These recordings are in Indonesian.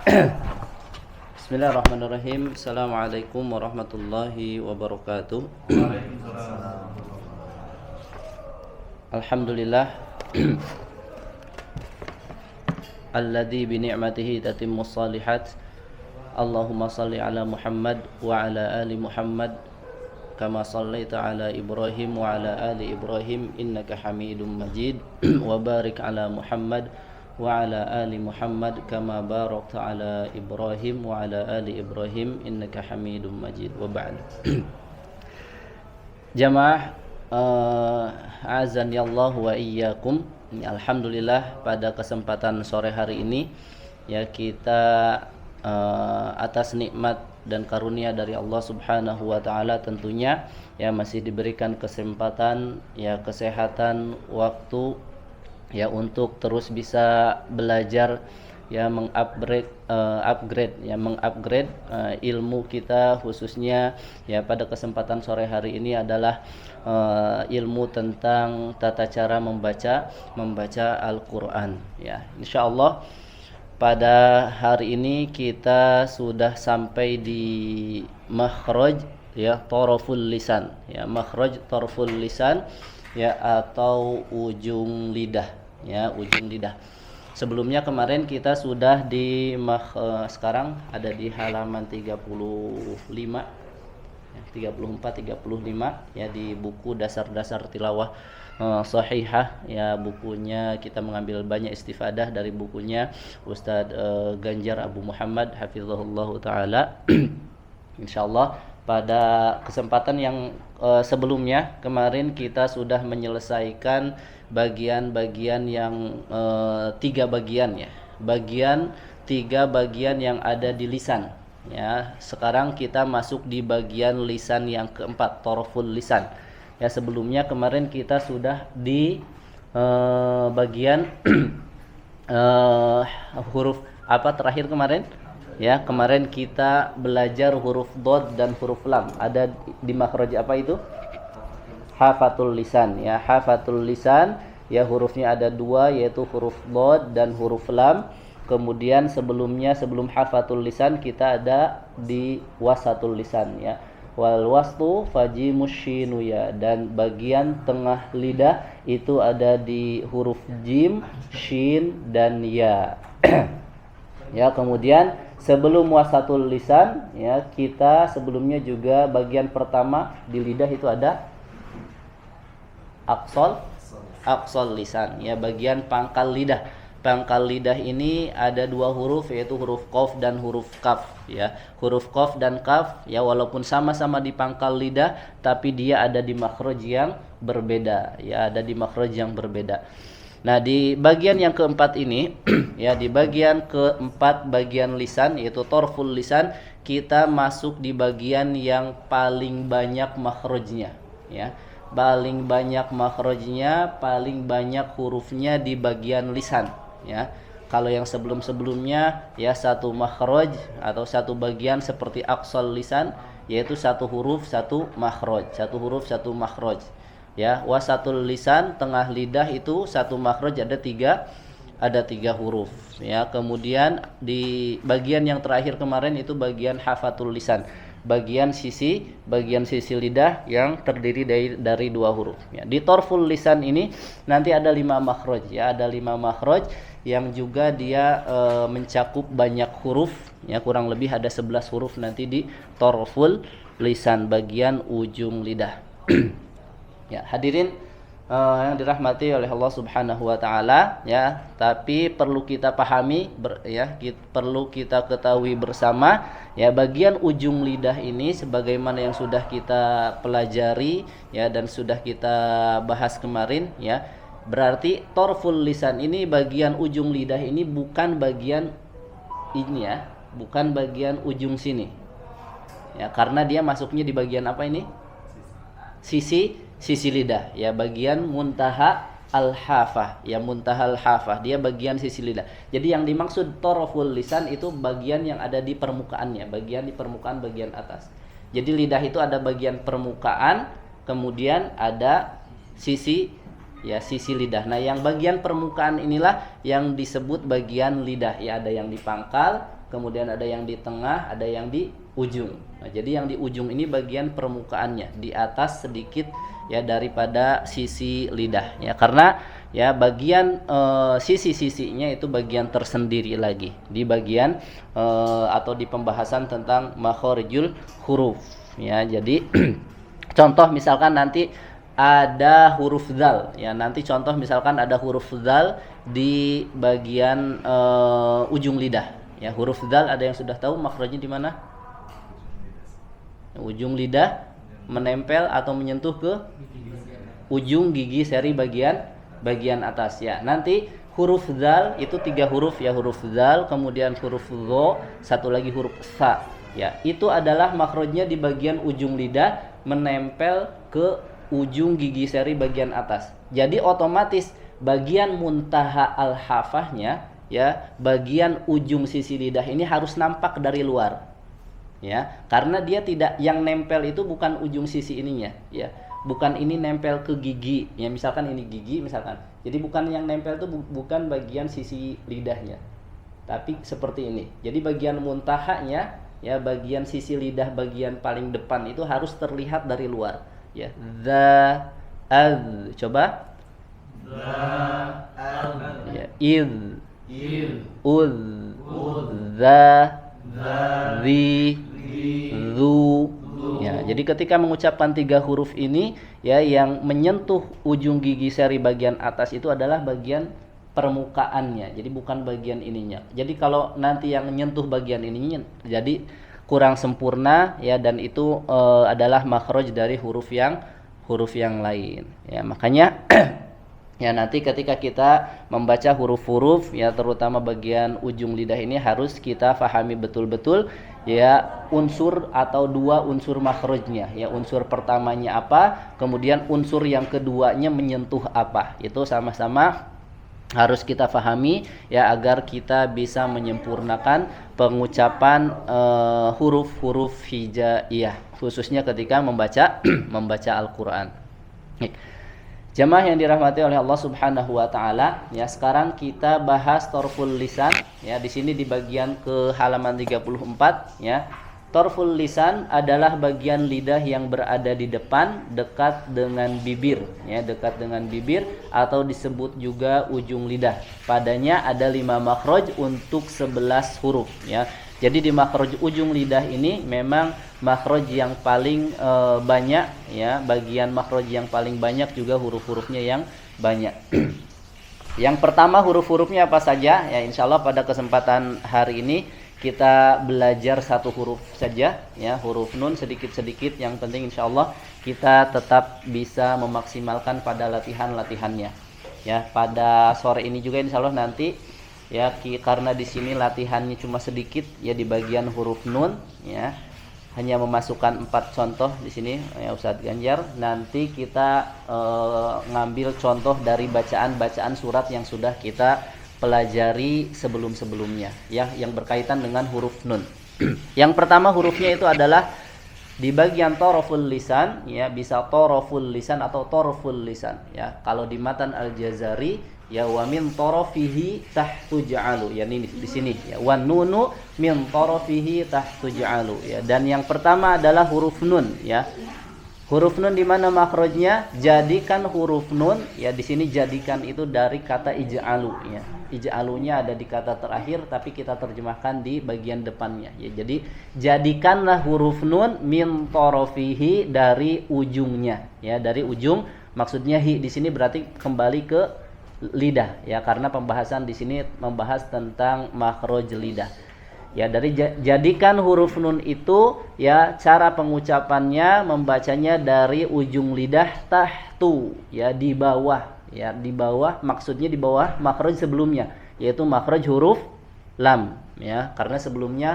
Bismillahirrahmanirrahim. Assalamualaikum warahmatullahi wabarakatuh. Alhamdulillah alladzi bi ni'matihi tatimmus shalihat. Allahumma shalli ala Muhammad wa ala ali Muhammad kama shallaita ala Ibrahim wa ala ali Ibrahim innaka Hamidum Majid. Wa barik ala Muhammad wa ala ali Muhammad kama barakta ala Ibrahim wa ala ali Ibrahim innaka Hamidum Majid. Wa ba'd. Jamaah azani Allah wa iyyakum. Alhamdulillah pada kesempatan sore hari ini ya kita atas nikmat dan karunia dari Allah Subhanahu wa taala tentunya ya masih diberikan kesempatan ya kesehatan waktu ya untuk terus bisa belajar ya mengupgrade ilmu kita, khususnya ya pada kesempatan sore hari ini adalah ilmu tentang tata cara membaca Al-Qur'an ya. Insyaallah pada hari ini kita sudah sampai di makhraj ya taraful lisan ya, makhraj taraful lisan ya atau ujung lidah ya, ujung lidah. Sebelumnya kemarin kita sudah di sekarang ada di halaman 35 ya, 34 35 ya di buku dasar-dasar tilawah sahihah ya, bukunya kita mengambil banyak istifadah dari bukunya Ustadz Ganjar Abu Muhammad hafizahullah taala. Insyaallah pada kesempatan yang sebelumnya kemarin kita sudah menyelesaikan bagian-bagian yang tiga bagian ya, tiga bagian yang ada di lisan ya. Sekarang kita masuk di bagian lisan yang keempat, taraful lisan ya. Sebelumnya kemarin kita sudah di bagian huruf apa terakhir kemarin ya. Kemarin kita belajar huruf dod dan huruf lam. Ada di makhraj apa itu? Hafatul lisan ya, hafatul lisan ya, hurufnya ada dua yaitu huruf dod dan huruf lam. Kemudian sebelum hafatul lisan kita ada di wasatul lisan ya, wal wastu fajimus shinu ya, dan bagian tengah lidah itu ada di huruf jim, shin dan ya. Ya, kemudian sebelum wasatul lisan ya, kita sebelumnya juga bagian pertama di lidah itu ada aqsal lisan ya, bagian pangkal lidah. Pangkal lidah ini ada dua huruf yaitu huruf qaf dan huruf kaf ya. Huruf qaf dan kaf ya walaupun sama-sama di pangkal lidah tapi dia ada di makhraj yang berbeda ya, ada di makhraj yang berbeda. Nah, di bagian yang keempat ini ya, di bagian keempat bagian lisan yaitu tarful lisan, kita masuk di bagian yang paling banyak makhrajnya ya. Paling banyak makhrajnya, paling banyak hurufnya di bagian lisan ya. Kalau yang sebelum-sebelumnya ya satu makhraj atau satu bagian seperti aqsal lisan yaitu satu huruf satu makhraj, satu huruf satu makhraj. Ya, wasatul lisan tengah lidah itu satu makhraj ada tiga huruf ya. Kemudian di bagian yang terakhir kemarin itu bagian hafatul lisan, bagian sisi lidah yang terdiri dari dua huruf ya. Di tarful lisan ini nanti ada 5 makhraj ya, ada 5 makhraj yang juga dia mencakup banyak huruf ya, kurang lebih ada 11 huruf nanti di tarful lisan bagian ujung lidah. Ya, hadirin yang dirahmati oleh Allah Subhanahu wa taala ya, tapi perlu kita pahami perlu kita ketahui bersama ya, bagian ujung lidah ini sebagaimana yang sudah kita pelajari ya dan sudah kita bahas kemarin ya. Berarti tarful lisan ini, bagian ujung lidah ini bukan bagian ini ya, bukan bagian ujung sini. Ya, karena dia masuknya di bagian apa ini? Sisi lidah ya, bagian muntaha al-hafah ya, muntaha al-hafah, dia bagian sisi lidah. Jadi yang dimaksud taraful lisan itu bagian yang ada di permukaannya, bagian di permukaan bagian atas. Jadi lidah itu ada bagian permukaan, kemudian ada sisi ya sisi lidah. Nah, yang bagian permukaan inilah yang disebut bagian lidah. Ya, ada yang di pangkal, kemudian ada yang di tengah, ada yang di ujung. Nah, jadi yang di ujung ini bagian permukaannya, di atas sedikit ya daripada sisi lidah. Ya, karena ya bagian sisi-sisinya itu bagian tersendiri lagi di bagian atau di pembahasan tentang makharijul huruf. Ya, jadi contoh misalkan nanti ada huruf dzal ya, nanti contoh misalkan ada huruf dzal di bagian ujung lidah ya. Huruf dzal ada yang sudah tahu makhrajnya di mana? Ujung lidah menempel atau menyentuh ke ujung gigi seri bagian atas ya. Nanti huruf dzal itu 3 huruf ya, huruf dzal, kemudian huruf dha, satu lagi huruf sa ya. Itu adalah makhrajnya di bagian ujung lidah menempel ke ujung gigi seri bagian atas. Jadi otomatis bagian muntaha al-hafahnya ya, bagian ujung sisi lidah ini harus nampak dari luar. Ya, karena dia tidak, yang nempel itu bukan ujung sisi ininya ya. Bukan ini nempel ke gigi. Ya, misalkan ini gigi misalkan. Jadi bukan yang nempel itu bukan bagian sisi lidahnya. Tapi seperti ini. Jadi bagian muntahanya ya, bagian sisi lidah bagian paling depan itu harus terlihat dari luar. Ya, za az, coba ya, id uz za zi zu ya. Jadi ketika mengucapkan 3 huruf ini ya, yang menyentuh ujung gigi seri bagian atas itu adalah bagian permukaannya, jadi bukan bagian ininya. Jadi kalau nanti yang menyentuh bagian ininya jadi kurang sempurna ya, dan itu adalah makhraj dari huruf yang lain ya. Makanya ya nanti ketika kita membaca huruf-huruf ya, terutama bagian ujung lidah ini harus kita fahami betul-betul ya unsur atau 2 unsur makhrajnya ya. Unsur pertamanya apa, kemudian unsur yang keduanya menyentuh apa, itu sama-sama harus kita fahami ya, agar kita bisa menyempurnakan pengucapan huruf-huruf hijaiyah, khususnya ketika membaca Al-Qur'an. Jamaah yang dirahmati oleh Allah Subhanahu wa taala, ya sekarang kita bahas torful lisan ya. Di sini di bagian ke halaman 34 ya. Torful lisan adalah bagian lidah yang berada di depan dekat dengan bibir ya, dekat dengan bibir atau disebut juga ujung lidah. Padanya ada 5 makhraj untuk 11 huruf ya. Jadi di makhraj ujung lidah ini memang makhraj yang paling banyak ya, bagian makhraj yang paling banyak juga huruf-hurufnya yang banyak. Yang pertama huruf-hurufnya apa saja ya, insyaallah pada kesempatan hari ini kita belajar 1 huruf saja ya, huruf nun sedikit-sedikit. Yang penting insyaallah kita tetap bisa memaksimalkan pada latihan-latihannya ya. Pada sore ini juga insyaallah nanti ya, karena di sini latihannya cuma sedikit ya di bagian huruf nun ya, hanya memasukkan 4 contoh di sini ya Ustadz Ganjar. Nanti kita ngambil contoh dari bacaan-bacaan surat yang sudah kita pelajari sebelum-sebelumnya ya, yang berkaitan dengan huruf nun. Yang pertama hurufnya itu adalah di bagian toroful lisan ya, bisa toroful lisan atau toroful lisan ya. Kalau di matan Al-Jazari ya, wa min torofihi tahtu ja'alu ya, ini di sini ya, wa nunu min torofihi tahtu ja'alu ya. Dan yang pertama adalah huruf nun ya. Huruf nun di mana makhrajnya? Jadikan huruf nun ya, di sini jadikan itu dari kata ij'alu ya. Ij'alunya ada di kata terakhir tapi kita terjemahkan di bagian depannya ya. Jadi jadikanlah huruf nun min torofihi, dari ujungnya ya, dari ujung. Maksudnya hi di sini berarti kembali ke lidah ya, karena pembahasan di sini membahas tentang makhraj lidah. Ya, dari jadikan huruf nun itu ya, cara pengucapannya membacanya dari ujung lidah tahtu ya, di bawah ya, di bawah, maksudnya di bawah makhraj sebelumnya, yaitu makhraj huruf lam ya, karena sebelumnya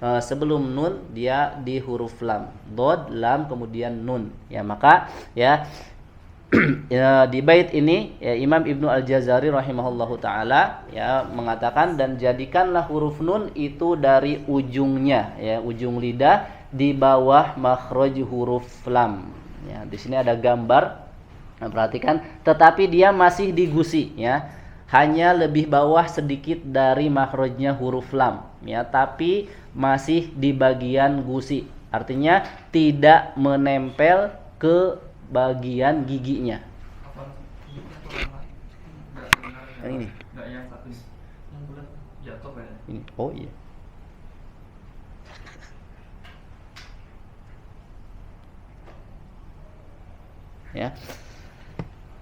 sebelum nun dia di huruf lam, dod, lam, kemudian nun ya. Maka ya ya, di bait ini ya, Imam Ibnu Al-Jazari rahimahullahu taala ya mengatakan, dan jadikanlah huruf nun itu dari ujungnya ya, ujung lidah di bawah makhraj huruf lam ya. Di sini ada gambar Nah, perhatikan, tetapi dia masih di gusi ya. Hanya lebih bawah sedikit dari makhrajnya huruf lam ya, tapi masih di bagian gusi. Artinya tidak menempel ke bagian giginya. Yang ini. Enggak yang satu yang bulat jatuh kayaknya. Ini. Oh iya. Ya.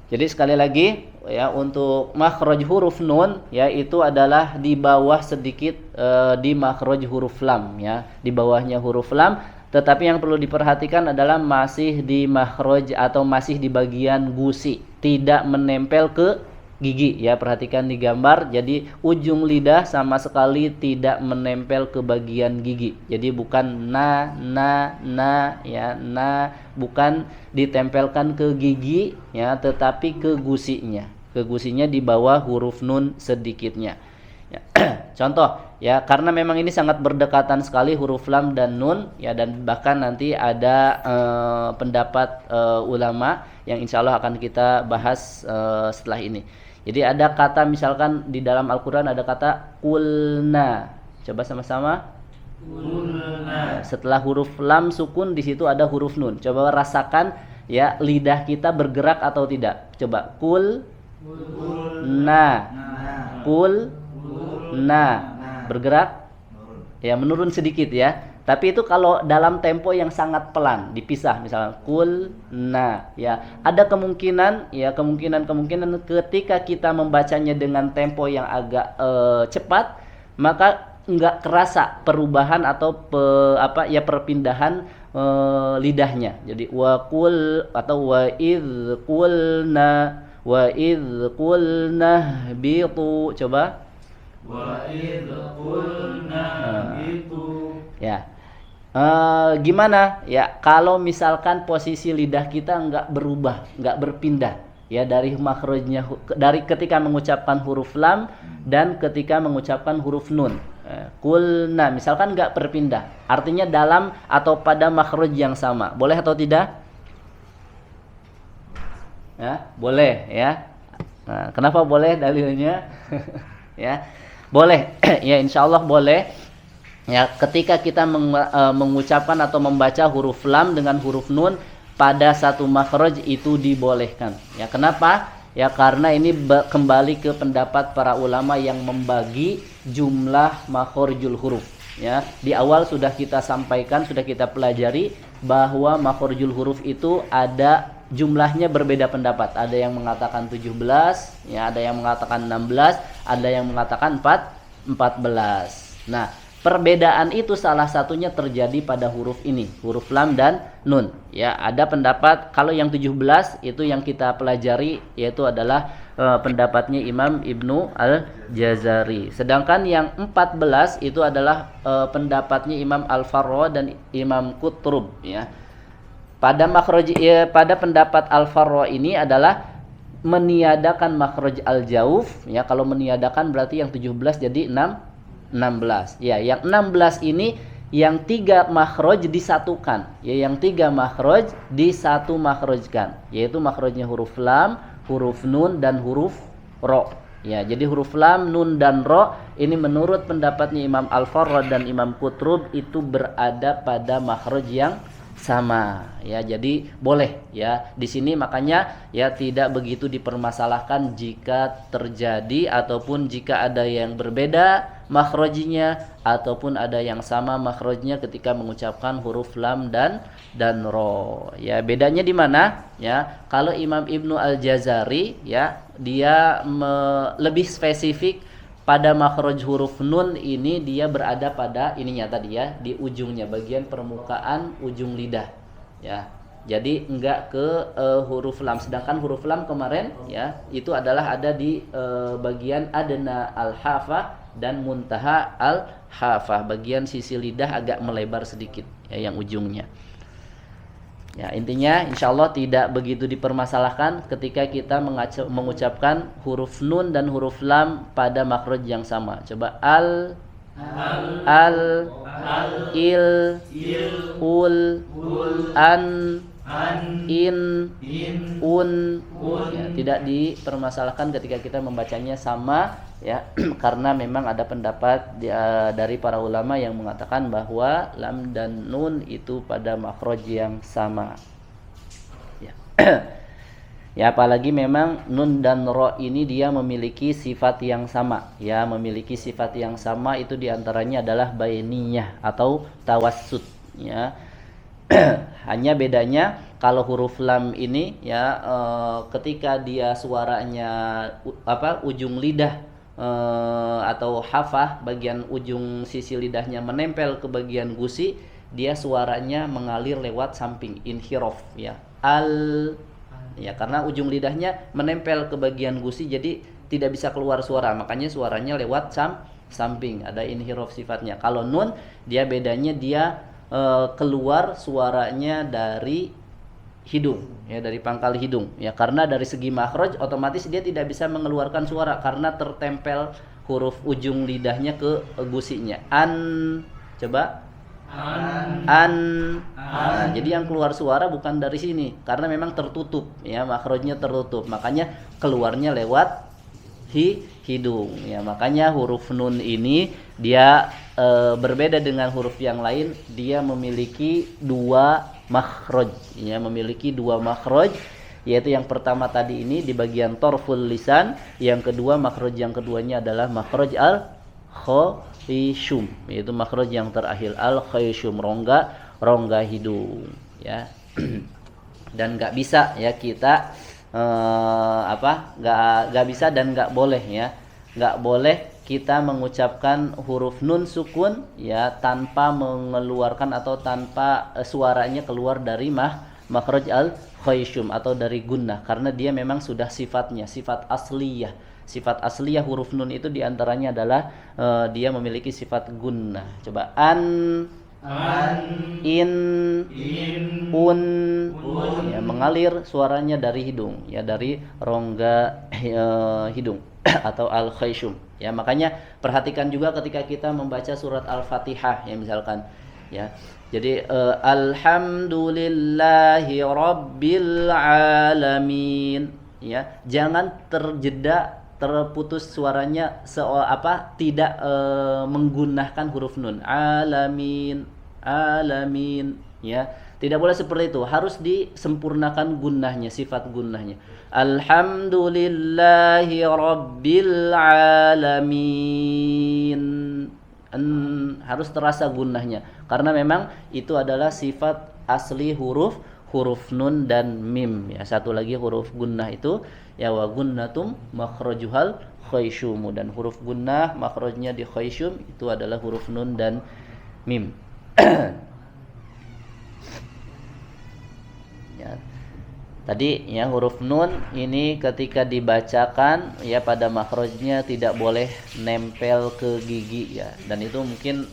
Jadi sekali lagi ya, untuk makhraj huruf nun ya itu adalah di bawah sedikit di makhraj huruf lam ya, di bawahnya huruf lam, tetapi yang perlu diperhatikan adalah masih di makhraj atau masih di bagian gusi, tidak menempel ke gigi ya. Perhatikan di gambar, jadi ujung lidah sama sekali tidak menempel ke bagian gigi. Jadi bukan na ya, na bukan ditempelkan ke gigi ya, tetapi ke gusinya. Ke gusinya di bawah huruf nun sedikitnya. Ya. Contoh ya, karena memang ini sangat berdekatan sekali huruf lam dan nun ya, dan bahkan nanti ada pendapat ulama yang insya Allah akan kita bahas setelah ini. Jadi ada kata, misalkan di dalam Al-Quran ada kata kulna. Coba sama-sama. Kulna. Setelah huruf lam sukun di situ ada huruf nun. Coba rasakan ya, lidah kita bergerak atau tidak. Coba kul na. Kul na. Bergerak? Ya, menurun sedikit ya. Tapi itu kalau dalam tempo yang sangat pelan, dipisah misalnya kul na ya. Ada kemungkinan ketika kita membacanya dengan tempo yang agak cepat, maka enggak kerasa perubahan atau perpindahan lidahnya. Jadi wa kul atau wa idz qulna bitu. Coba wa idz qulna bitu. Ya. Gimana ya kalau misalkan posisi lidah kita enggak berubah, enggak berpindah ya dari makhrajnya, dari ketika mengucapkan huruf lam dan ketika mengucapkan huruf nun. Kulna misalkan enggak berpindah, artinya dalam atau pada makhraj yang sama. Boleh atau tidak? Ya, boleh ya. Nah, kenapa boleh dalilnya? Ya. Boleh. Ya, insyaallah boleh. Ya, ketika kita mengucapkan atau membaca huruf lam dengan huruf nun pada satu makhraj itu dibolehkan. Ya, kenapa? Ya, karena ini kembali ke pendapat para ulama yang membagi jumlah makhrijul huruf. Ya, di awal sudah kita sampaikan, sudah kita pelajari bahwa makhrijul huruf itu ada jumlahnya berbeda pendapat. Ada yang mengatakan 17, ya, ada yang mengatakan 16, ada yang mengatakan 14. Nah, perbedaan itu salah satunya terjadi pada huruf ini, huruf lam dan nun. Ya, ada pendapat kalau yang 17 itu yang kita pelajari yaitu adalah pendapatnya Imam Ibnu Al-Jazari. Sedangkan yang 14 itu adalah pendapatnya Imam Al-Farra dan Imam Qutrub ya. Pada makhraj pada pendapat Al-Farra ini adalah meniadakan makhraj al-jauf ya. Kalau meniadakan berarti yang 17 jadi 16. Ya, yang 16 ini yang 3 makhraj disatukan. Ya, yang 3 makhraj disatu makhrajkan, yaitu makhrajnya huruf lam, huruf nun dan huruf ro. Ya, jadi huruf lam, nun dan ro ini menurut pendapatnya Imam Al-Farra dan Imam Qutrub itu berada pada makhraj yang sama ya. Jadi boleh ya di sini, makanya ya tidak begitu dipermasalahkan jika terjadi ataupun jika ada yang berbeda makhrajnya ataupun ada yang sama makhrajnya ketika mengucapkan huruf lam dan ro. Ya, bedanya di mana? Ya, kalau Imam Ibnu Al-Jazari ya dia lebih spesifik pada makhraj huruf nun ini, dia berada pada ininya tadi ya, di ujungnya, bagian permukaan ujung lidah ya. Jadi enggak ke huruf lam. Sedangkan huruf lam kemarin ya itu adalah ada di bagian adna al-hafah dan muntaha al-hafah, bagian sisi lidah agak melebar sedikit ya yang ujungnya. Ya, intinya insyaallah tidak begitu dipermasalahkan ketika kita mengucapkan huruf nun dan huruf lam pada makhraj yang sama. Coba al, il, ul, an, in, un, ya, tidak dipermasalahkan ketika kita membacanya sama ya karena memang ada pendapat dari para ulama yang mengatakan bahwa lam dan nun itu pada makhraj yang sama ya. Ya apalagi memang nun dan ro ini dia memiliki sifat yang sama ya, memiliki sifat yang sama itu diantaranya adalah bainiyah atau tawassut ya. Hanya bedanya kalau huruf lam ini ya ketika dia suaranya ujung lidah atau hafah bagian ujung sisi lidahnya menempel ke bagian gusi, dia suaranya mengalir lewat samping inhiraf ya. Ya karena ujung lidahnya menempel ke bagian gusi jadi tidak bisa keluar suara, makanya suaranya lewat samping, ada inhiraf sifatnya. Kalau nun dia bedanya dia keluar suaranya dari hidung ya, dari pangkal hidung ya, karena dari segi makhraj otomatis dia tidak bisa mengeluarkan suara karena tertempel huruf ujung lidahnya ke gusinya. Coba an. Nah, jadi yang keluar suara bukan dari sini karena memang tertutup ya, makhrajnya tertutup, makanya keluarnya lewat hidung ya. Makanya huruf nun ini dia berbeda dengan huruf yang lain, dia memiliki dua makhraj ya, memiliki dua makhraj, yaitu yang pertama tadi ini di bagian torful lisan, yang kedua makhraj yang keduanya adalah makhraj al khayshum, yaitu makhraj yang terakhir al khayshum, rongga hidung ya. Dan nggak bisa ya kita nggak bisa dan nggak boleh ya, nggak boleh kita mengucapkan huruf nun sukun ya tanpa mengeluarkan atau tanpa suaranya keluar dari makhraj al khayshum atau dari gunnah, karena dia memang sudah sifatnya sifat asliyah. Sifat asliyah huruf nun itu diantaranya adalah dia memiliki sifat gunnah. Coba in, un, ya, mengalir suaranya dari hidung ya, dari rongga hidung atau al khayshum ya. Makanya perhatikan juga ketika kita membaca surat Al-Fatihah ya misalkan ya. Jadi alhamdulillahi rabbil alamin ya, jangan terputus suaranya tidak menggunakan huruf nun. Alamin ya, tidak boleh seperti itu, harus disempurnakan gunnahnya, sifat gunnahnya. Alhamdulillahi rabbil alamin, harus terasa gunnahnya karena memang itu adalah sifat asli huruf nun dan mim ya. Satu lagi huruf gunnah itu ya, wa gunnatum makhrajuhal khayshum, dan huruf gunnah makhrajnya di khayshum itu adalah huruf nun dan mim. Ya. Tadi ya huruf nun ini ketika dibacakan ya pada makhrajnya tidak boleh nempel ke gigi ya, dan itu mungkin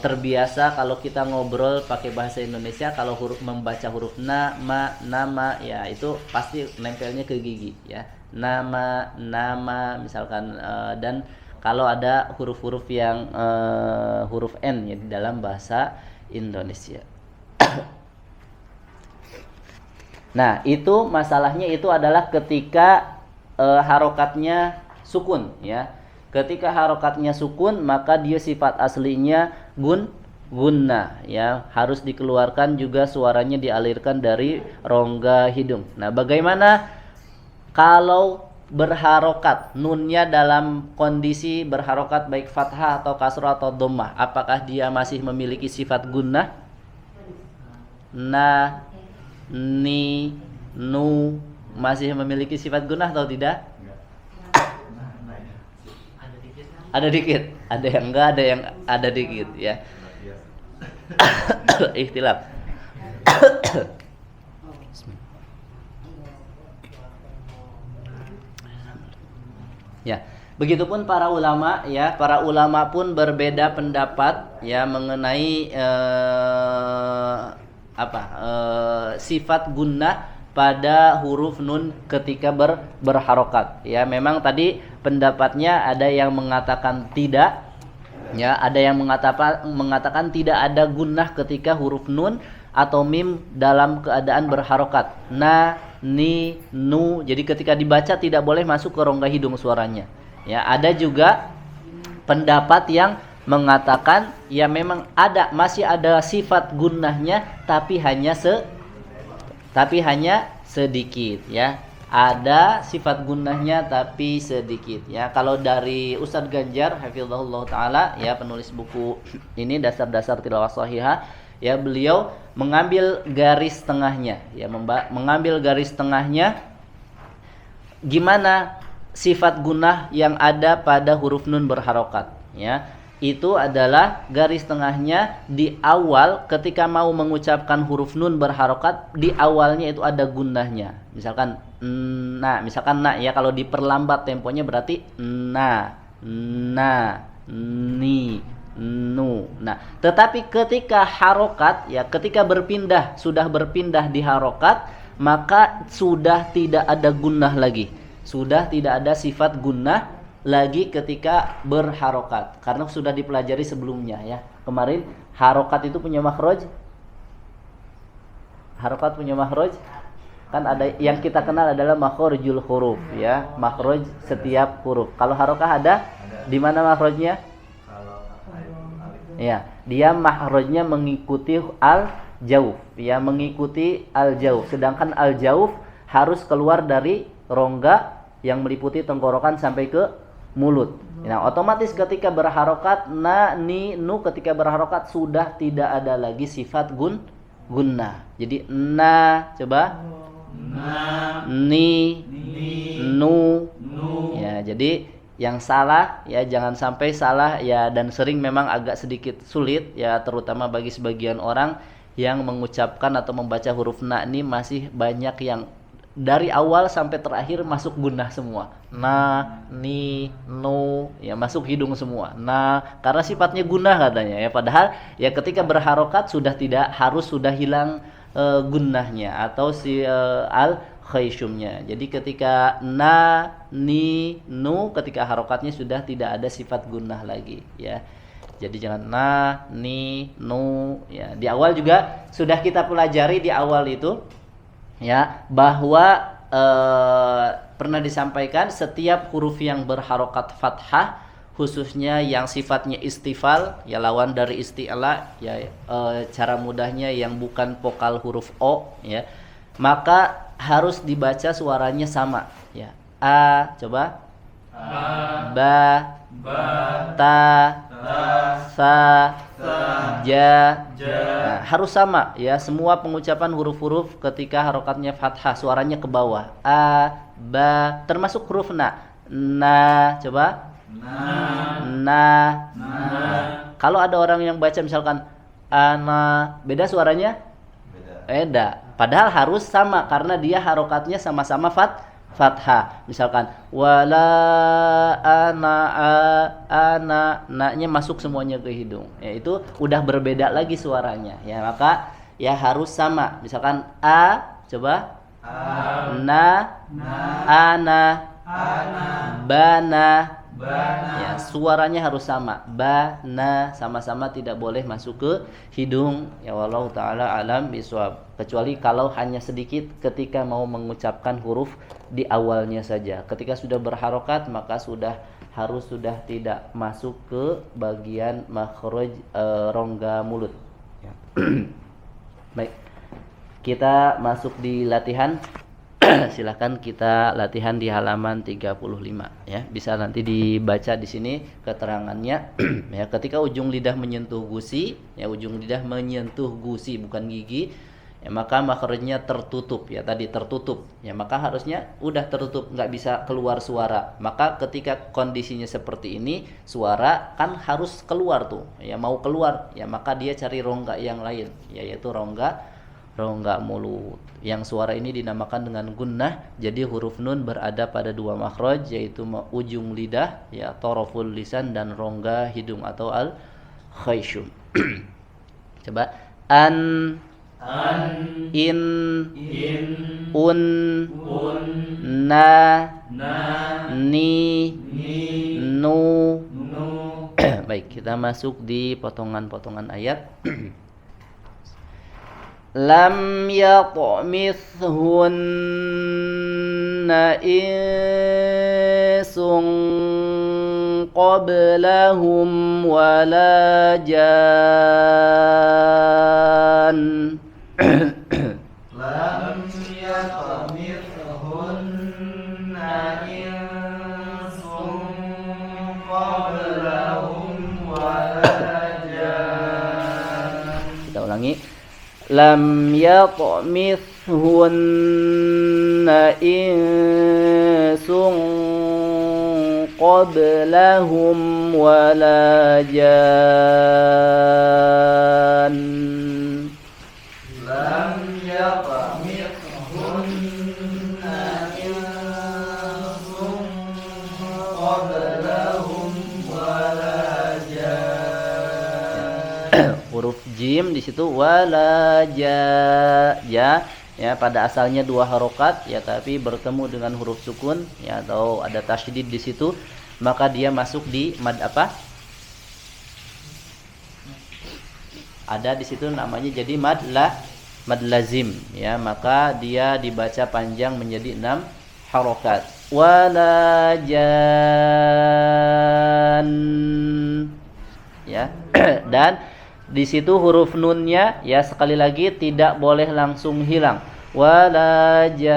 terbiasa kalau kita ngobrol pakai bahasa Indonesia, kalau membaca huruf nama ya itu pasti nempelnya ke gigi ya, nama misalkan, dan kalau ada huruf-huruf yang huruf N ya di dalam bahasa Indonesia. Nah itu masalahnya itu adalah ketika harokatnya sukun ya. Ketika harokatnya sukun maka dia sifat aslinya gunnah ya, harus dikeluarkan juga suaranya dialirkan dari rongga hidung. Nah bagaimana kalau berharokat nunnya dalam kondisi berharokat baik fathah atau kasrah atau dhammah, apakah dia masih memiliki sifat gunnah? Na, ni, nu masih memiliki sifat gunnah atau tidak? Ada dikit, ada yang enggak, ada yang ada dikit ya. Ikhtilaf. Ya, begitupun para ulama ya, para ulama pun berbeda pendapat ya mengenai sifat gunnah pada huruf nun ketika berharokat ya. Memang tadi pendapatnya ada yang mengatakan tidak Ya, ada yang mengatakan tidak ada gunnah ketika huruf nun atau mim dalam keadaan berharokat. Na, ni, nu. Jadi ketika dibaca tidak boleh masuk ke rongga hidung suaranya. Ya, ada juga pendapat yang mengatakan ya memang masih ada sifat gunnahnya tapi hanya sedikit ya. Ada sifat gunnahnya tapi sedikit ya. Kalau dari Ustadz Ganjar hafizahullah taala ya, penulis buku ini dasar-dasar tilawah shahihah ya, beliau mengambil garis tengahnya ya, mengambil garis tengahnya gimana sifat gunnah yang ada pada huruf nun berharokat ya. Itu adalah garis tengahnya di awal ketika mau mengucapkan huruf nun berharokat, di awalnya itu ada gunnahnya. Misalkan misalkan ya, kalau diperlambat temponya berarti ni, nu. Nah, tetapi ketika harokat ya, ketika sudah berpindah di harokat, maka sudah tidak ada gunnah lagi. Sudah tidak ada sifat gunnah lagi ketika berharokat, karena sudah dipelajari sebelumnya ya. Kemarin harokat itu punya makhraj. Harokat punya makhraj. Kan ada yang kita kenal adalah makhrijul huruf ya, makhraj setiap huruf. Kalau harokah ada di mana makhrajnya? Ya, dia makhrajnya mengikuti al-jauf ya, mengikuti al-jauf. Sedangkan al-jauf harus keluar dari rongga yang meliputi tenggorokan sampai ke mulut. Nah, otomatis ketika berharokat na, ni, nu, ketika berharokat sudah tidak ada lagi sifat gunnah. Jadi na, coba ni, nu. Ya, jadi yang salah ya, jangan sampai salah ya, dan sering memang agak sedikit sulit ya, terutama bagi sebagian orang yang mengucapkan atau membaca huruf na ini masih banyak yang dari awal sampai terakhir masuk gunnah semua. Na, ni, nu, ya masuk hidung semua. Nah, karena sifatnya gunnah katanya ya. Padahal ya ketika berharokat sudah hilang gunnahnya atau si al-khayshumnya. Jadi ketika na, ni, nu, ketika harokatnya sudah tidak ada sifat gunnah lagi ya. Jadi jangan na, ni, nu ya. Di awal juga sudah kita pelajari di awal itu ya, bahwa pernah disampaikan setiap huruf yang berharokat fathah, khususnya yang sifatnya istifal ya, lawan dari isti'la ya, cara mudahnya yang bukan vokal huruf o ya, maka harus dibaca suaranya sama ya. A, coba ba, ta, sa, ja. Nah, harus sama ya, semua pengucapan huruf-huruf ketika harokatnya fathah suaranya ke bawah. A, ba, termasuk huruf na, coba na. Kalau ada orang yang baca misalkan ana, beda suaranya? Beda. Padahal harus sama karena dia harokatnya sama-sama fathah. Misalkan wala ana, na-nya masuk semuanya ke hidung. Ya, itu udah berbeda lagi suaranya. Ya, maka ya harus sama. Misalkan a, coba na, ana, bana. Ya, suaranya harus sama. Ba, na, sama-sama tidak boleh masuk ke hidung. Ya, wallahu taala alam bisawab. Kecuali kalau hanya sedikit ketika mau mengucapkan huruf di awalnya saja. Ketika sudah berharokat maka sudah tidak masuk ke bagian makhraj rongga mulut. Ya. Baik. Kita masuk di latihan. Silahkan kita latihan di halaman 35 ya. Bisa nanti dibaca di sini keterangannya ya. Ketika ujung lidah menyentuh gusi ya, ujung lidah menyentuh gusi bukan gigi ya, maka makhrajnya tertutup ya, tadi tertutup ya, maka harusnya udah tertutup, nggak bisa keluar suara. Maka ketika kondisinya seperti ini, suara kan harus keluar tuh ya, mau keluar ya, maka dia cari rongga yang lain ya, yaitu rongga mulut. Yang suara ini dinamakan dengan gunnah. Jadi huruf nun berada pada dua makhraj, yaitu ujung lidah ya, taraful lisan, dan rongga hidung atau al-khayshum. Coba an, in, un, na, ni, nu. Baik, kita masuk di potongan-potongan ayat. Lam yatmithunna insun qablahum wala jan. Lam yatmithunna insun qablahum wala jan. Kita ulangi. Lam yatmithunna insun qablahum wala jan. Lam yatmithunna insun qablahum wala jan. Huruf jim di situ wala ja, ya pada asalnya dua harokat ya, tapi bertemu dengan huruf sukun ya, atau ada tasydid di situ, maka dia masuk di mad apa? Ada di situ namanya jadi mad lazim ya, maka dia dibaca panjang menjadi 6 harokat. Wala jan ya. Dan di situ huruf nunnya ya sekali lagi tidak boleh langsung hilang. Wala jan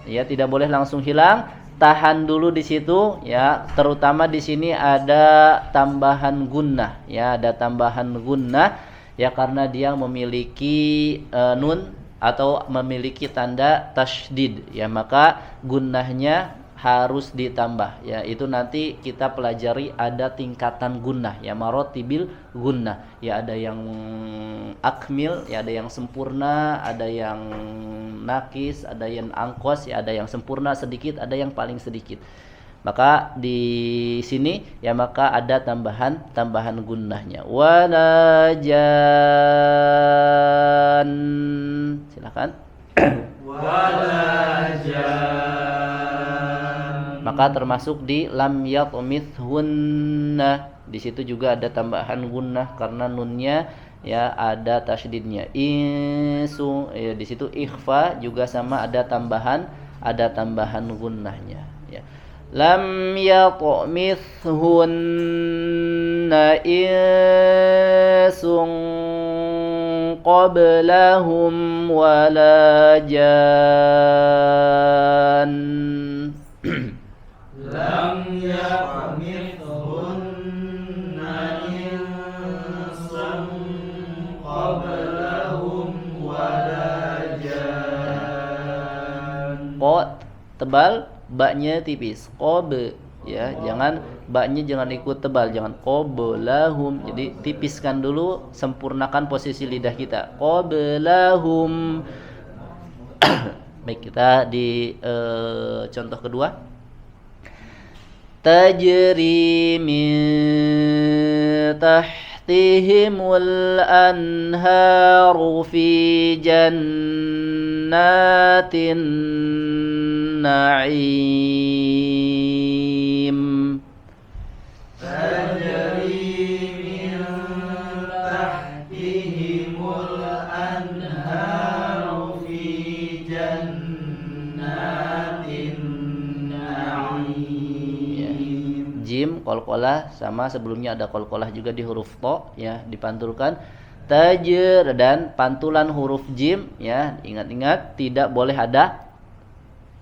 ya, tidak boleh langsung hilang. Tahan dulu di situ ya, terutama di sini ada tambahan gunnah ya, ada tambahan gunnah ya, karena dia memiliki nun atau memiliki tanda tasydid ya, maka gunnahnya harus ditambah ya. Itu nanti kita pelajari ada tingkatan gunnah ya, marotibil gunnah ya, ada yang akmil ya, ada yang sempurna, ada yang nakis, ada yang angkos ya, ada yang sempurna sedikit, ada yang paling sedikit. Maka di sini ya, maka ada tambahan gunnahnya. Wala jan. Silakan. Wala jan. Maka termasuk di lam yatmithunna, di situ juga ada tambahan gunnah karena nunnya ya ada tasydidnya. Insu ya, di situ ikhfa juga sama ada tambahan gunnahnya ya. Lam yatmithunna insun qablahum wala jan. Lam yatmithunna insun qablahum wala jan. Qad tebal, baknya tipis. Qobe ya, jangan baknya jangan ikut tebal, jangan qablahum. Jadi tipiskan dulu, sempurnakan posisi lidah kita. Qablahum. Baik, kita di contoh kedua. Tajri min tahtihimul anharu fi jannatin na'im. Tajri min tahtihimul anharu fi jannatin na'im. Jim qalqalah sama, sebelumnya ada qalqalah juga di huruf to ya, dipantulkan. Tajr, dan pantulan huruf jim ya, ingat-ingat tidak boleh ada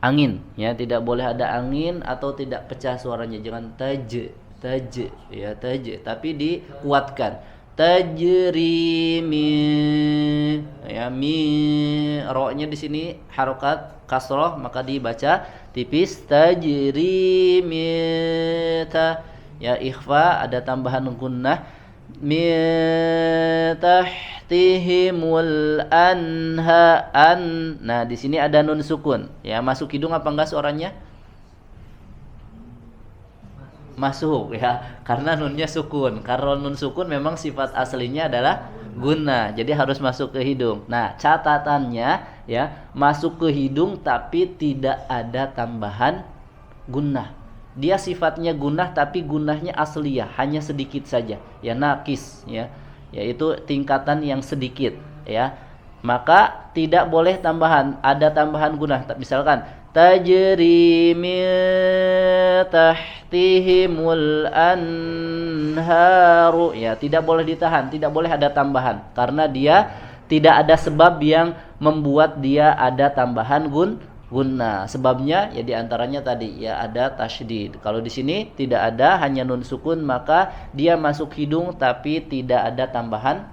angin ya, tidak boleh ada angin atau tidak pecah suaranya, jangan taj ya, tapi dikuatkan. Tajri mi ya, mi ro-nya di sini harokat kasroh, maka dibaca tipis. Tajri mita ya, ikhfa ada tambahan gunnah. Min tahtihimul anha an. Nah, di sini ada nun sukun ya, masuk hidung apa enggak suaranya? Masuk ya, karena nunnya sukun. Karena nun sukun memang sifat aslinya adalah gunnah, jadi harus masuk ke hidung. Nah, catatannya ya, masuk ke hidung tapi tidak ada tambahan gunnah dia sifatnya gunnah tapi gunnahnya asliyah, hanya sedikit saja, ya nakis, ya, yaitu tingkatan yang sedikit, ya, maka tidak boleh tambahan, ada tambahan gunnah. Misalkan tajri min tahtihimul anharu, ya, tidak boleh ditahan, tidak boleh ada tambahan karena dia tidak ada sebab yang membuat dia ada tambahan gunnah. Sebabnya ya diantaranya tadi ya ada tasydid. Kalau di sini tidak ada, hanya nun sukun, maka dia masuk hidung tapi tidak ada tambahan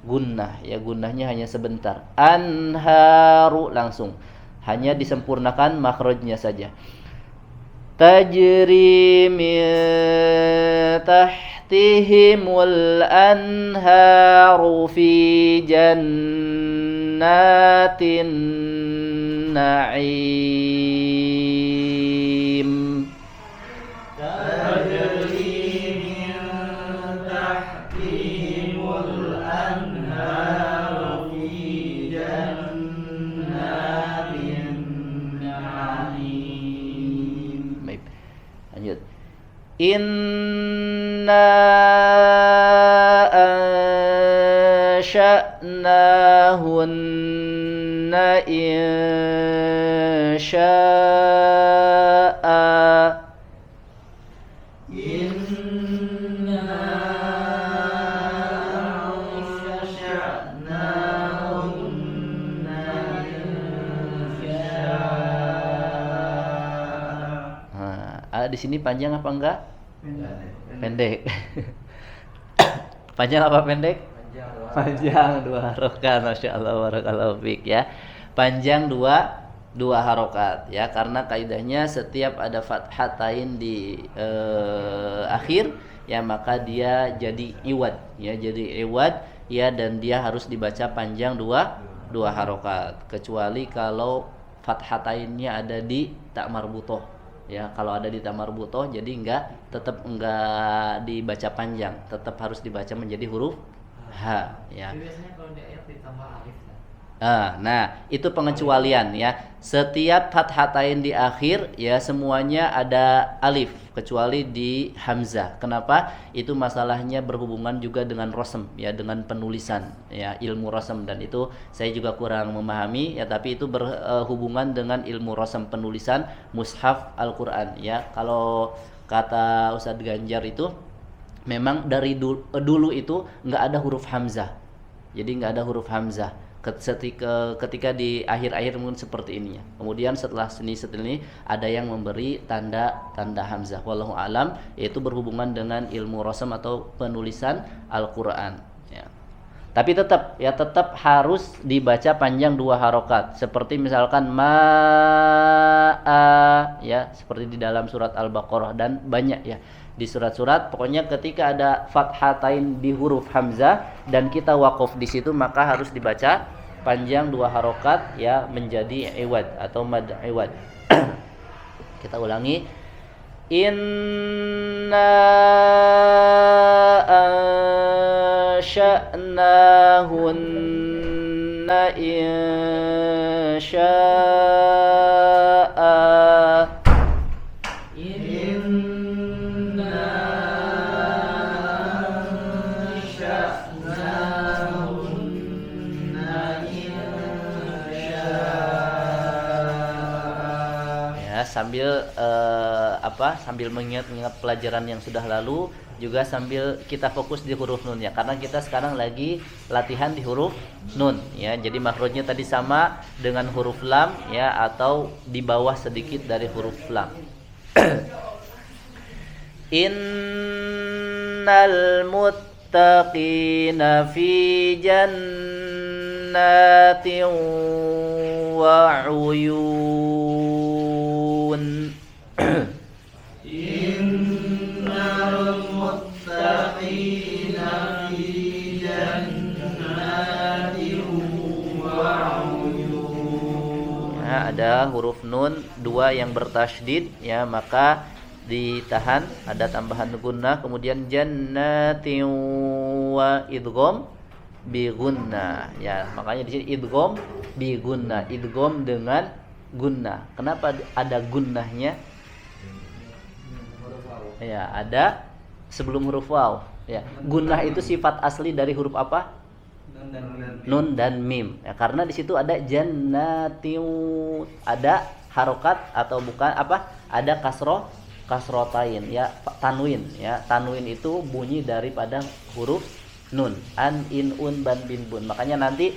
gunnah. Ya, gunnahnya hanya sebentar. Anharu langsung. Hanya disempurnakan makhrajnya saja. Tajri min tahtihimul anharu fi jannatin na'im. tajri min tahtihimul anharu fi jannatin na'im. Baik. Lanjut. Inna ansha'nahunna insya'a. Inna ansha'nahunna insya'a. Di sini panjang apa enggak? Pendek. Panjang apa pendek? Panjang 2 harokat. Masya Allah, barakallahu fiik, ya. Panjang dua harokat, ya, karena kaidahnya setiap ada fathatain di akhir, ya, maka dia jadi iwad, ya, jadi iwad, ya, dan dia harus dibaca panjang dua harokat, kecuali kalau fathatainnya ada di tak marbutoh. Ya, kalau ada di tamar butoh jadi tetap enggak dibaca panjang, tetap harus dibaca menjadi huruf H, ya. Biasanya kalau di ayat ditambah alif kan? Nah, itu pengecualian, ya. Setiap fathatain di akhir, ya, semuanya ada alif kecuali di hamzah. Kenapa? Itu masalahnya berhubungan juga dengan rosem, ya, dengan penulisan, ya, ilmu rosem, dan itu saya juga kurang memahami, ya, tapi itu berhubungan dengan ilmu rosem penulisan mushaf Al-Qur'an, ya. Kalau kata Ustadz Ganjar itu memang dari dulu itu nggak ada huruf hamzah. Jadi nggak ada huruf hamzah. Ketika di akhir-akhir mungkin seperti ini, ya. Kemudian setelah ini ada yang memberi tanda hamzah. Wallahu alam, yaitu berhubungan dengan ilmu rasam atau penulisan Al-Qur'an, ya. Tapi tetap harus dibaca panjang 2 harokat. Seperti misalkan ma'a, ya, seperti di dalam surat Al-Baqarah dan banyak, ya, di surat-surat. Pokoknya ketika ada fathatain di huruf hamzah dan kita waqaf di situ, maka harus dibaca panjang 2 harokat, ya, menjadi iwad atau mad iwad. Kita ulangi. Inna ansha'nahunna insya'a. Sambil sambil mengingat pelajaran yang sudah lalu, juga sambil kita fokus di huruf nun, ya, karena kita sekarang lagi latihan di huruf nun, ya. Jadi makhrajnya tadi sama dengan huruf lam, ya, atau di bawah sedikit dari huruf lam. Innal muttaqina fi jannatin wa 'uyun. Innal muttaqina fi jannatin wa 'uyun. Ya, ada huruf nun 2 yang bertasydid, ya, maka ditahan, ada tambahan gunnah, kemudian jannatin wa idgham bi gunnah, ya. Makanya di sini idgham bi gunnah, idgham dengan gunnah. Kenapa ada gunnahnya? Ya, ada sebelum huruf waw. Ya, gunnah itu sifat asli dari huruf apa? Nun dan mim. Ya, karena di situ ada jannatiu, ada harokat atau bukan apa? Ada kasrotain ya, tanwin ya. Tanwin itu bunyi daripada huruf nun. An, in, un, ban, bin, bun. Makanya nanti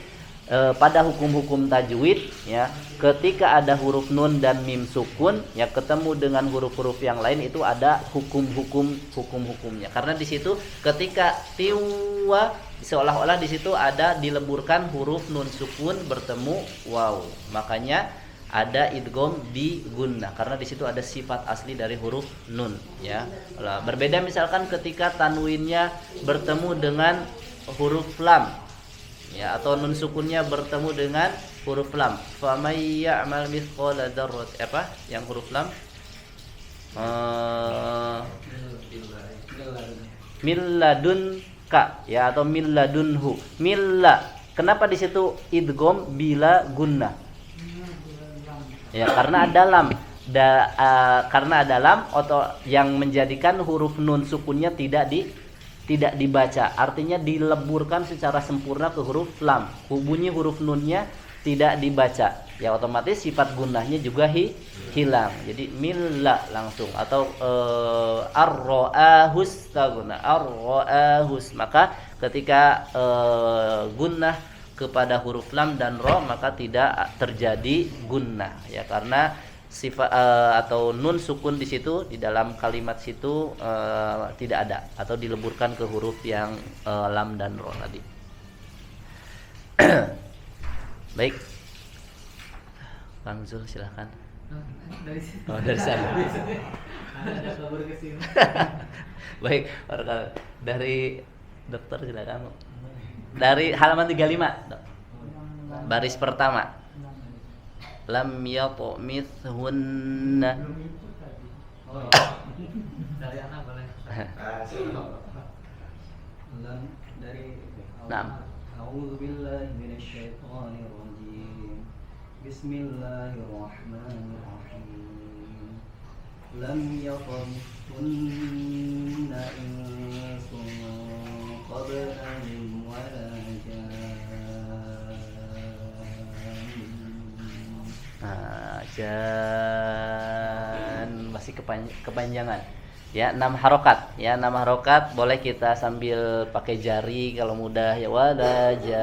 pada hukum-hukum tajwid ya, ketika ada huruf nun dan mim sukun ya ketemu dengan huruf-huruf yang lain itu ada hukum-hukumnya. Karena di situ ketika tiwa seolah-olah di situ ada dileburkan huruf nun sukun bertemu waw. Makanya ada idgham bi gunnah karena di situ ada sifat asli dari huruf nun ya. Berbeda misalkan ketika tanwinnya bertemu dengan huruf lam ya, atau nun sukunnya bertemu dengan huruf lam. Fa may ya'mal mithqala dzarrat, apa yang huruf lam? Milladunka ya, atau milladunhu. Milla. Kenapa di situ idgham bila gunnah? Ya, karena ada lam. Karena ada lam atau yang menjadikan huruf nun sukunnya tidak dibaca, artinya dileburkan secara sempurna ke huruf lam. Bunyi huruf nunnya tidak dibaca. Ya otomatis sifat gunnahnya juga hilang. Jadi milla langsung atau ar-ra'ahus taguna ar-ra'ahus. Maka ketika gunnah kepada huruf lam dan ro maka tidak terjadi gunnah ya, karena sifat atau nun sukun di situ di dalam kalimat situ tidak ada atau dileburkan ke huruf yang lam dan ro tadi. Baik, Bang Zul silahkan. Dari sini. Oh, dari sana. Ada kabar ke sini. Baik, dari dokter silakan. Dari halaman 35, Dok. Baris pertama. Lam yatmithunna. Oh, dari anak boleh. Lam dari Naam. A'udzu billahi minasy syaithanir rajim. Bismillahirrahmanirrahim. Lam yatmithunna insun qablahum wala Masih kepanjangan ya, 6 harokat ya, 6 harokat boleh kita sambil pakai jari kalau mudah ya, walajan.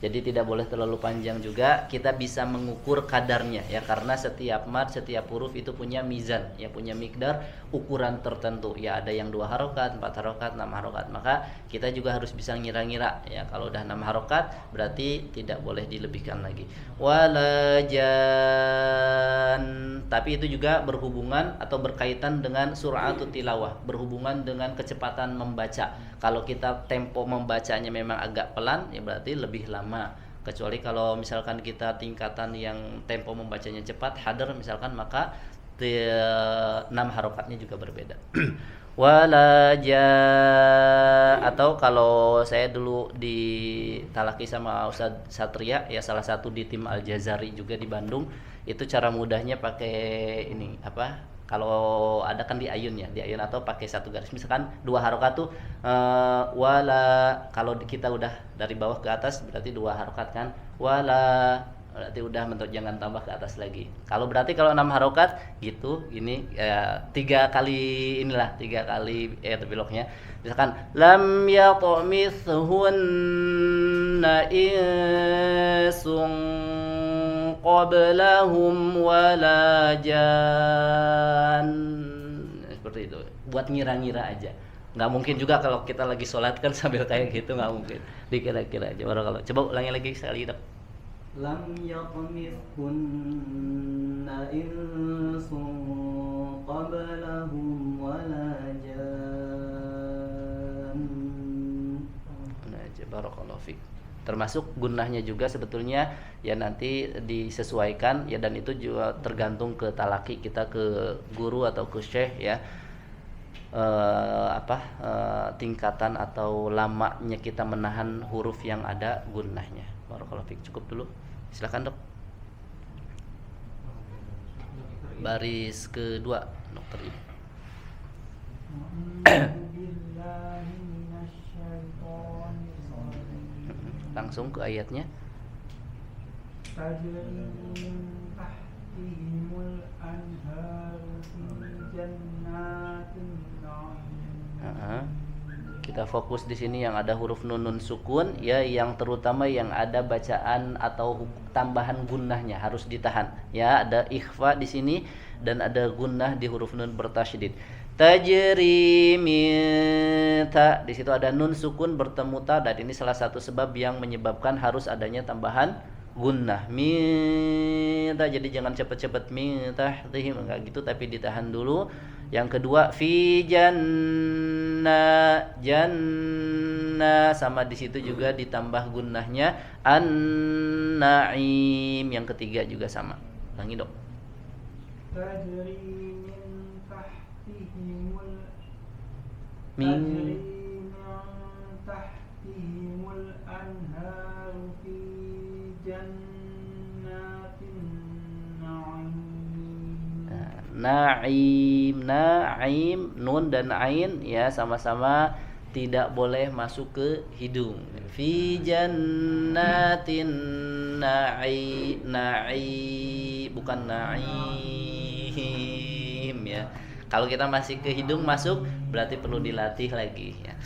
Jadi tidak boleh terlalu panjang juga, kita bisa mengukur kadarnya ya, karena setiap mad, setiap huruf itu punya mizan ya, punya mikdar ukuran tertentu ya, ada yang 2 harokat, 4 harokat, 6 harokat. Maka kita juga harus bisa ngira-ngira ya, kalau udah 6 harokat berarti tidak boleh dilebihkan lagi. Walajan, tapi itu juga berhubungan atau berkaitan dengan suratut tilawah, berhubungan dengan kecepatan membaca. Kalau kita tempo membacanya memang agak pelan ya berarti lebih lama. Kecuali kalau misalkan kita tingkatan yang tempo membacanya cepat, hadar misalkan, maka 6 harokatnya juga berbeda. Walaja, atau kalau saya dulu di talaki sama Ustadz Satria ya, salah satu di tim Al-Jazari juga di Bandung, itu cara mudahnya pakai ini apa? Kalau ada kan di ayun ya, di ayun atau pakai satu garis. Misalkan 2 harokat tuh wala, kalau kita udah dari bawah ke atas berarti 2 harokat kan. Wala berarti udah mentok, jangan tambah ke atas lagi. Kalau berarti kalau 6 harokat gitu, ini 3 kali inilah, 3 kali beloknya. Misalkan lam yatmithunna insun qablahum wala jan. Seperti itu. Buat ngira-ngira aja. Nggak mungkin juga kalau kita lagi sholat kan sambil kayak gitu, nggak mungkin. Dikira-kira aja. Kalau coba ulangi lagi sekali, Dok. Lam yatmithunna insun qablahum wala jan. Barakallahu fiik. Termasuk gunnahnya juga sebetulnya ya nanti disesuaikan ya, dan itu juga tergantung ke talaki kita, ke guru atau ke syekh ya, tingkatan atau lamanya kita menahan huruf yang ada gunnahnya. Barakallahu fiik. Cukup dulu, silakan Dok. Baris kedua, Dok. Taib. Langsung ke ayatnya. Kita fokus di sini yang ada huruf nun sukun ya, yang terutama yang ada bacaan atau tambahan gunnahnya harus ditahan ya. Ada ikhfa di sini dan ada gunnah di huruf nun bertasydid. Tajri min ta, di situ ada nun sukun bertemu ta, dan ini salah satu sebab yang menyebabkan harus adanya tambahan gunnah. Minta, jadi jangan cepat-cepat minta enggak gitu, tapi ditahan dulu. Yang kedua fi janna sama di situ juga ditambah gunnahnya. An-naim, yang ketiga juga sama. Ulangi dok. Min tahtihimul anharu fi jannatin na'im. Na'im, nun dan ain ya sama-sama tidak boleh masuk ke hidung. Fi jannatin bukan na'im ya. Kalau kita masih ke hidung masuk, berarti perlu dilatih lagi ya.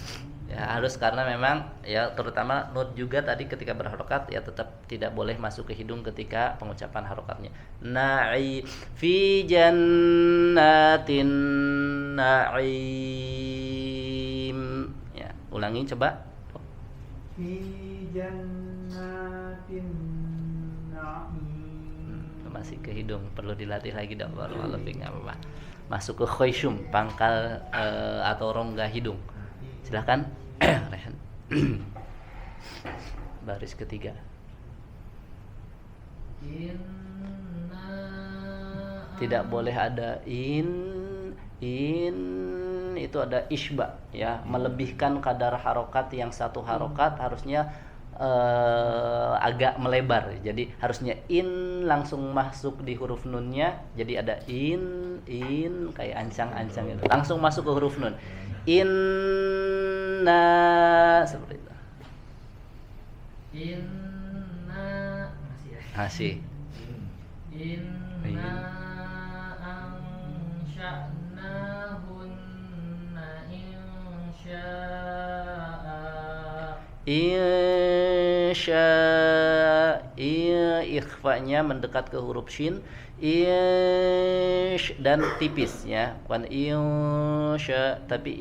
Ya harus, karena memang ya terutama nun juga tadi ketika berharokat ya tetap tidak boleh masuk ke hidung ketika pengucapan harokatnya. Na'i fi jannatin na'im. Ya, ulangi coba. Fi jannatin na'im. Masih ke hidung, perlu dilatih lagi dong. Kalau lebih enggak apa-apa. Masuk ke khoisyum, pangkal atau rongga hidung. Silahkan Rehan. Baris ketiga. Tidak boleh ada in itu ada isba ya, melebihkan kadar harokat. Yang satu harokat harusnya agak melebar, jadi harusnya in langsung masuk di huruf nunnya, jadi ada in kayak ancang-ancang gitu, langsung masuk ke huruf nun. Inna, seperti itu. Inna masih. Inna ansha'nahunna insya ikhfanya mendekat ke huruf shin, ish dan tipis ya, bukan insya tapi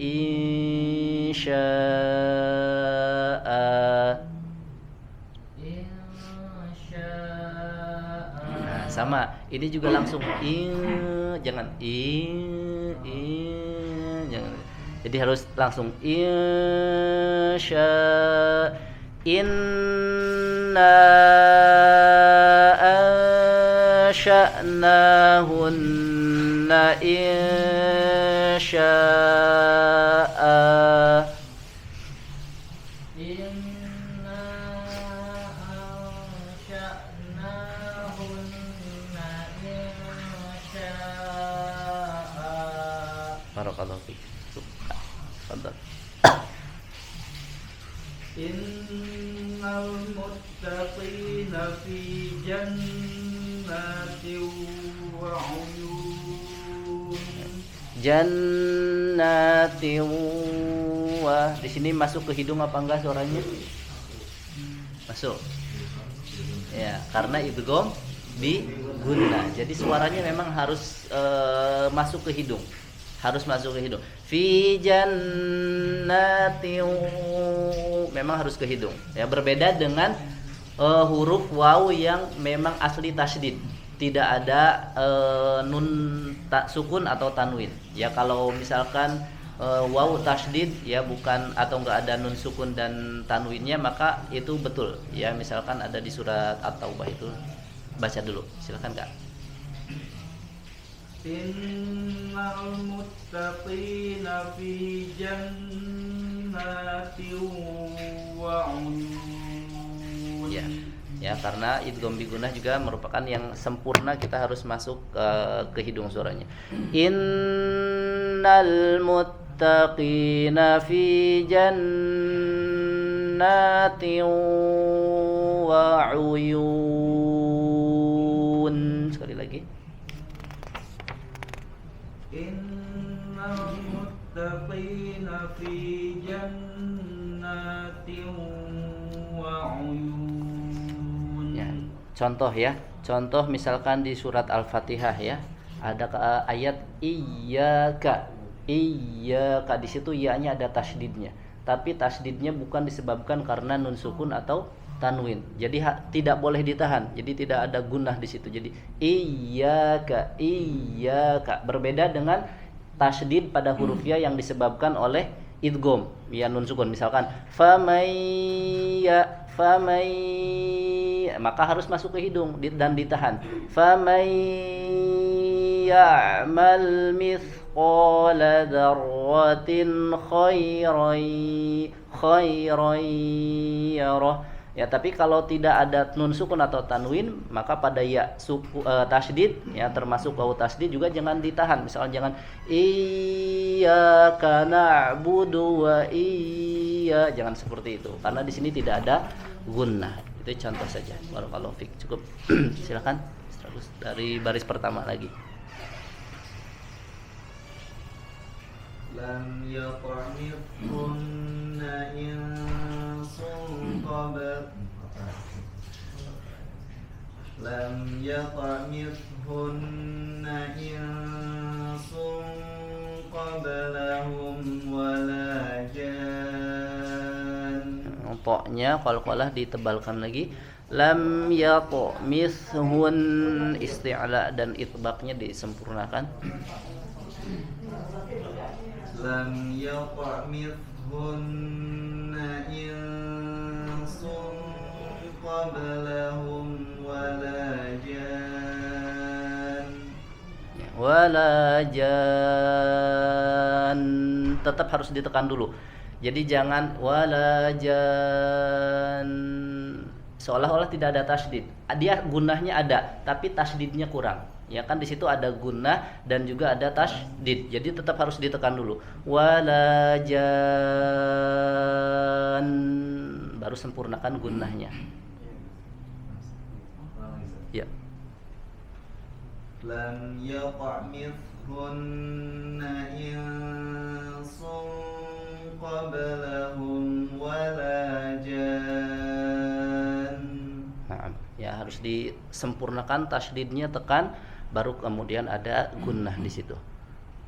insya. Nah sama, ini juga langsung jangan jangan, jadi harus langsung insya. Inna ansha'nahunna insya'a. Inna ansha'nahunna insya'a. Barakallahu fiik. Tafadhal. Innal muttaqina fi jannatin wa 'uyun. Jannatin wa, di sini masuk ke hidung apa enggak suaranya? Masuk. Ya, karena idgham bi gunna. Jadi suaranya memang harus masuk ke hidung. Harus masuk ke hidung. Fi jannatin, memang harus ke hidung. Ya, berbeda dengan huruf waw yang memang asli tasydid. Tidak ada nun sukun atau tanwin. Ya kalau misalkan waw tasydid ya bukan, atau enggak ada nun sukun dan tanwinnya, maka itu betul. Ya misalkan ada di surat At-Taubah itu, baca dulu. Silakan Kak. Innal muttaqina fi jannatin wa 'uyun. Ya. Ya, karena idgham bi gunnah juga merupakan yang sempurna, kita harus masuk ke hidung suaranya. Innal muttaqina fi jannatin wa uyun. Sekali lagi. Innal muttaqina fi jannatin wa uyun. Ya, contoh ya. Contoh misalkan di surat Al-Fatihah ya. Ada ayat iyyaka. Iyyaka, di situ ya-nya ada tasydidnya. Tapi tasydidnya bukan disebabkan karena nun sukun atau tanwin. Jadi tidak boleh ditahan. Jadi tidak ada gunnah di situ. Jadi iyyaka, iyyaka, berbeda dengan tasydid pada huruf ya yang disebabkan oleh idgham ya nun sukun. Misalkan famaya, famay, maka harus masuk ke hidung dan ditahan. Famay ya'mal mithqala dzarratin khairan yarah. Ya, tapi kalau tidak ada nun sukun atau tanwin, maka pada ya tasydid ya, termasuk wawu tasydid juga jangan ditahan. Misalnya jangan iyyaka na'budu wa jangan seperti itu. Karena di sini tidak ada gunnah. Itu contoh saja. Barakallahu fik. Cukup. Silakan terus dari baris pertama lagi. Lam yaqmithunna insun lam yaqmithunna insun qablahum wala jan. Pokoknya qalqalah ditebalkan lagi. Lam yaqmithun, isti'la dan itbaqnya disempurnakan. Lam yaqmithunna insun qablahum wala jan. Wala jan, tetap harus ditekan dulu. Jadi jangan wala jan seolah-olah tidak ada tasydid. Dia gunnahnya ada, tapi tasydidnya kurang. Ya kan di situ ada gunnah dan juga ada tasydid. Jadi tetap harus ditekan dulu. Wala jan, baru sempurnakan gunnahnya. Ya. Lam yaqmithunna insun qablahum wala jan. Nah, ya harus disempurnakan tasydidnya, tekan, baru kemudian ada gunnah di situ.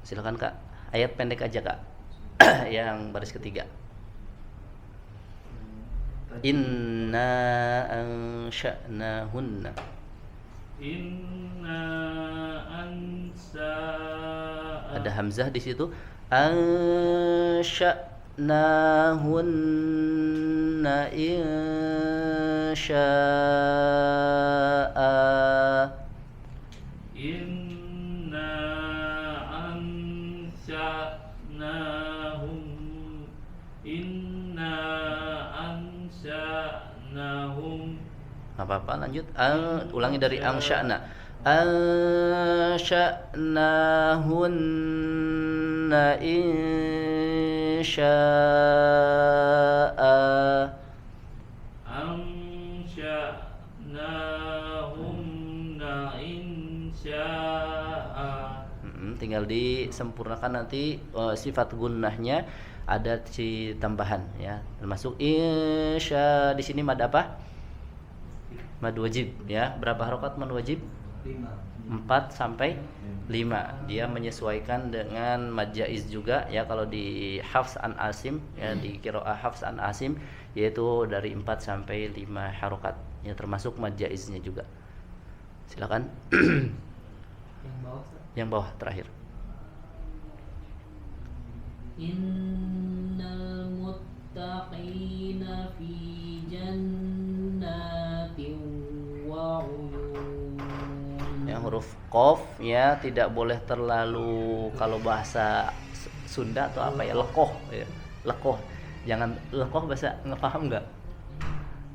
Silakan Kak, ayat pendek aja Kak. Yang baris ketiga. Inna ansha'nahunna. Inna ansa. Ada hamzah di situ. Ansha'nahunna insya'a. Inna ansha'nahum. Inna ansha'nahum. Gak apa-apa, lanjut. Ulangi dari angsya'na. Ansha'nahunna insya'a. Ansha'nahunna insya'a. Tinggal disempurnakan nanti sifat gunnahnya ada si tambahan ya. Termasuk insya, di sini mad apa? Mad wajib ya. Berapa harokat mad wajib? 4 sampai 5. Dia menyesuaikan dengan mad jaiz juga ya. Kalau di Hafs an Asim ya, di qiraah Hafs an Asim yaitu dari 4 sampai 5 harokat ya, termasuk mad jaiznya juga. Silakan. Yang bawah Ustaz. Yang bawah terakhir. Innal muttaqina fi jannatin wa uyun. Yang huruf qaf ya tidak boleh terlalu, kalau bahasa Sunda atau apa ya, lekoh ya. Lekoh. Jangan lekoh, bahasa ngepaham enggak?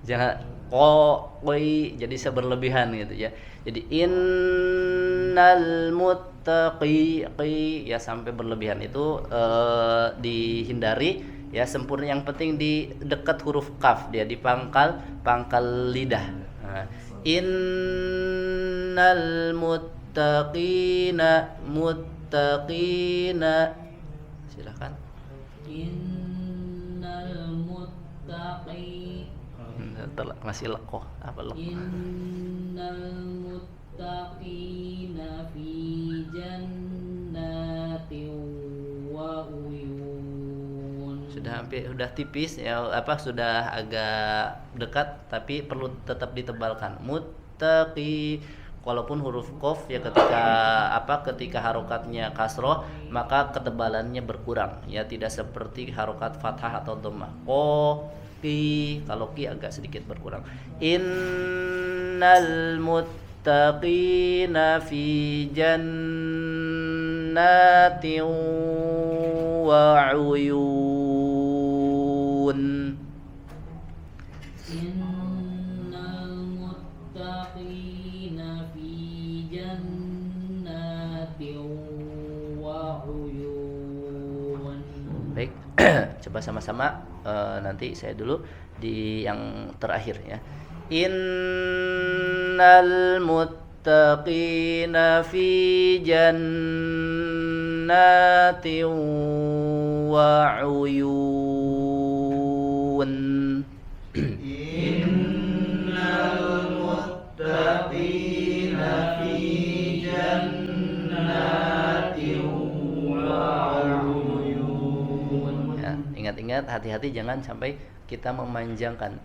Jangan qoi jadi seberlebihan gitu ya. Jadi innal muttaqi qi ya sampai berlebihan itu dihindari ya, sempurna. Yang penting di dekat huruf kaf, dia di pangkal lidah. Nah, innal muttaqina silakan. Innal muttaqi Masih lekoh apa lekoh? Innal muttaqina fi jannatin wa uyun. Sudah tipis ya, sudah agak dekat tapi perlu tetap ditebalkan. Muttaqi, walaupun huruf qaf ya ketika harokatnya kasroh maka ketebalannya berkurang ya, tidak seperti harokat fathah atau dhammah. Kalau ki agak sedikit berkurang. Innal muttaqina fi jannatin wa uyun. Innal muttaqina fi jannatin wa uyun. Baik, coba sama-sama nanti saya dulu di yang terakhir ya. Innal muttaqina fi jannatin wa uyun. Innal muttaqina fi jannatin wa uyun. Ya, ingat-ingat, hati-hati jangan sampai kita memanjangkan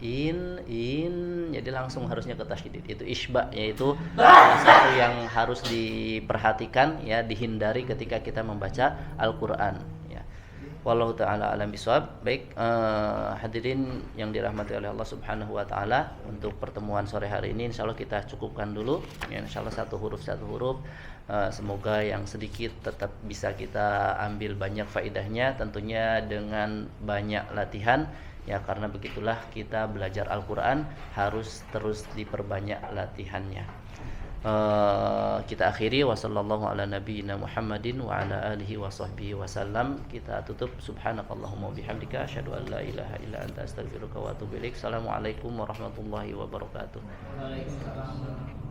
jadi langsung harusnya ke tasydid. Itu isba, yaitu salah satu yang harus diperhatikan ya, dihindari ketika kita membaca Al-Qur'an ya. Wallahu taala alam bisawab. Baik, hadirin yang dirahmati oleh Allah Subhanahu wa taala, untuk pertemuan sore hari ini insyaallah kita cukupkan dulu ya, insyaallah satu huruf. Semoga yang sedikit tetap bisa kita ambil banyak faedahnya, tentunya dengan banyak latihan ya, karena begitulah kita belajar Al-Qur'an, harus terus diperbanyak latihannya. Kita akhiri wasallallahu ala nabiyyina Muhammadin wa ala alihi wa sahbihi wasallam. Kita tutup subhanakallahumma bihamdika asyhadu an la ilaha illa anta astaghfiruka wa atubu ilaik. Assalamualaikum warahmatullahi wabarakatuh. Waalaikumsalam.